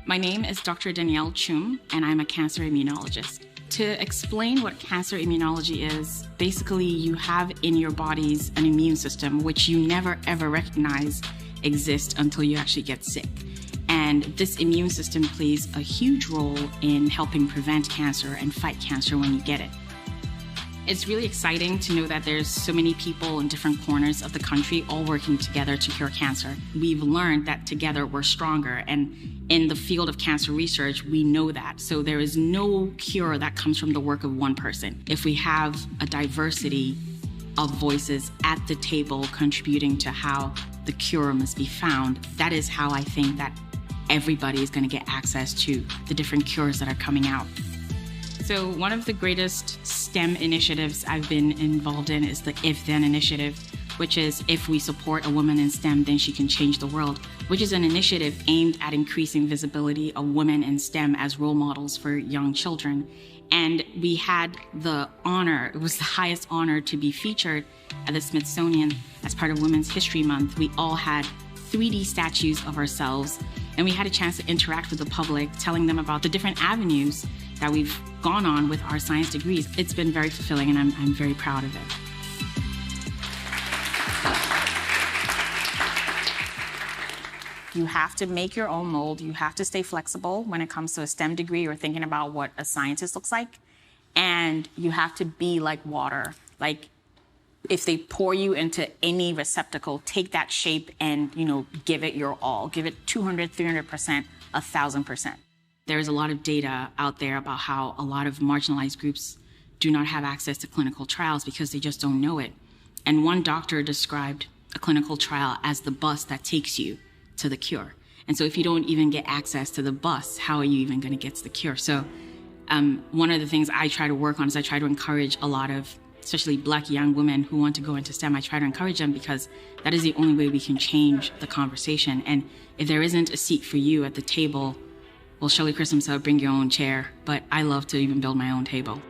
My name is Dr. Danielle Twum, and I'm a cancer immunologist. To explain what cancer immunology is, basically you have in your bodies an immune system which you never ever recognize exists until you actually get sick. And this immune system plays a huge role in helping prevent cancer and fight cancer when you get it. It's really exciting to know that there's so many people in different corners of the country all working together to cure cancer. We've learned that together we're stronger, and in the field of cancer research, we know that. So there is no cure that comes from the work of one person. If we have a diversity of voices at the table contributing to how the cure must be found, that is how I think that everybody is going to get access to the different cures that are coming out. So one of the greatest STEM initiatives I've been involved in is the If Then initiative, which is if we support a woman in STEM, then she can change the world, which is an initiative aimed at increasing visibility of women in STEM as role models for young children. And we had the honor, it was the highest honor to be featured at the Smithsonian as part of Women's History Month. We all had 3D statues of ourselves, and we had a chance to interact with the public, telling them about the different avenues that we've gone on with our science degrees. It's been very fulfilling, and I'm very proud of it. You have to make your own mold. You have to stay flexible when it comes to a STEM degree or thinking about what a scientist looks like. And you have to be like water. Like, if they pour you into any receptacle, take that shape and, give it your all. Give it 200, 300%, 1,000%. There's a lot of data out there about how a lot of marginalized groups do not have access to clinical trials because they just don't know it. And one doctor described a clinical trial as the bus that takes you to the cure. And so if you don't even get access to the bus, how are you even going to get to the cure? So one of the things I try to work on is I try to encourage a lot of, especially Black young women who want to go into STEM. I try to encourage them because that is the only way we can change the conversation. And if there isn't a seat for you at the table, well, Shirley Chisholm said, bring your own chair, but I love to even build my own table.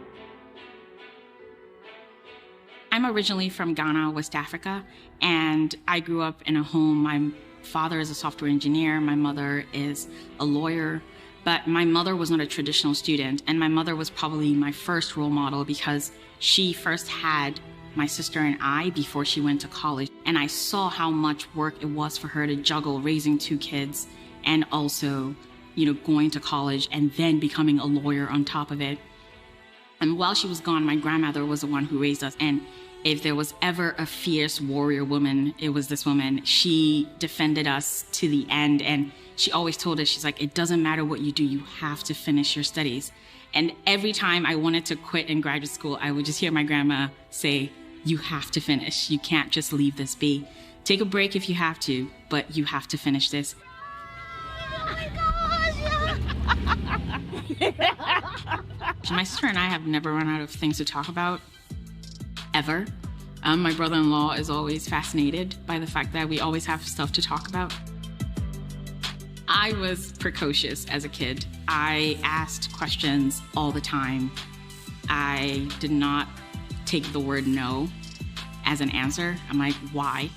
I'm originally from Ghana, West Africa, and I grew up in a home. My father is a software engineer. My mother is a lawyer, but my mother was not a traditional student, and my mother was probably my first role model because she first had my sister and I before she went to college, and I saw how much work it was for her to juggle raising 2 kids and also going to college and then becoming a lawyer on top of it. And while she was gone, my grandmother was the one who raised us. And if there was ever a fierce warrior woman, it was this woman. She defended us to the end. And she always told us, she's like, it doesn't matter what you do, you have to finish your studies. And every time I wanted to quit in graduate school, I would just hear my grandma say, you have to finish. You can't just leave this be. Take a break if you have to, but you have to finish this. My sister and I have never run out of things to talk about, ever. My brother-in-law is always fascinated by the fact that we always have stuff to talk about. I was precocious as a kid. I asked questions all the time. I did not take the word no as an answer. I'm like, why?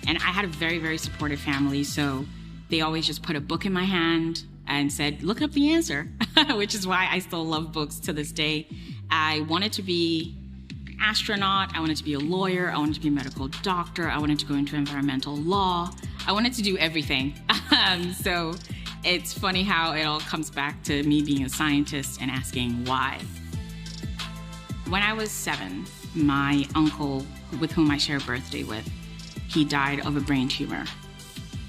And I had a very, very supportive family, so they always just put a book in my hand and said, look up the answer, which is why I still love books to this day. I wanted to be an astronaut. I wanted to be a lawyer. I wanted to be a medical doctor. I wanted to go into environmental law. I wanted to do everything. So it's funny how it all comes back to me being a scientist and asking why. When I was 7, my uncle, with whom I share a birthday with, he died of a brain tumor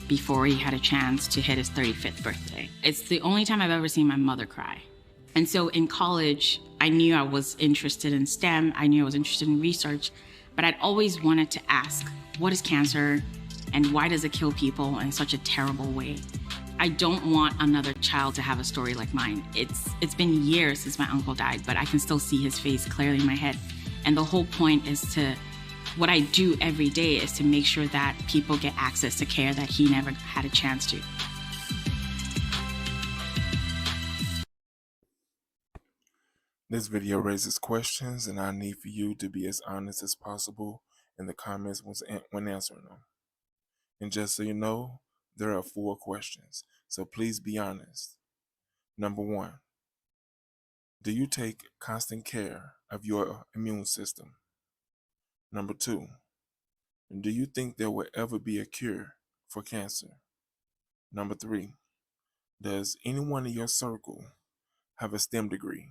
before he had a chance to hit his 35th birthday. It's the only time I've ever seen my mother cry. And so in college, I knew I was interested in STEM, I knew I was interested in research, but I'd always wanted to ask, what is cancer and why does it kill people in such a terrible way? I don't want another child to have a story like mine. It's been years since my uncle died, but I can still see his face clearly in my head. And the whole point is what I do every day is to make sure that people get access to care that he never had a chance to. This video raises questions, and I need for you to be as honest as possible in the comments when answering them. And just so you know, there are 4 questions, so please be honest. Number one, do you take constant care of your immune system? Number two, do you think there will ever be a cure for cancer? Number three, does anyone in your circle have a STEM degree?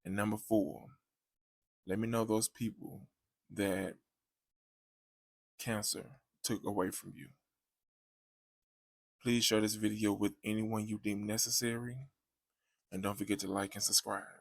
And number four, let me know those people that cancer took away from you. Please share this video with anyone you deem necessary, and don't forget to like and subscribe.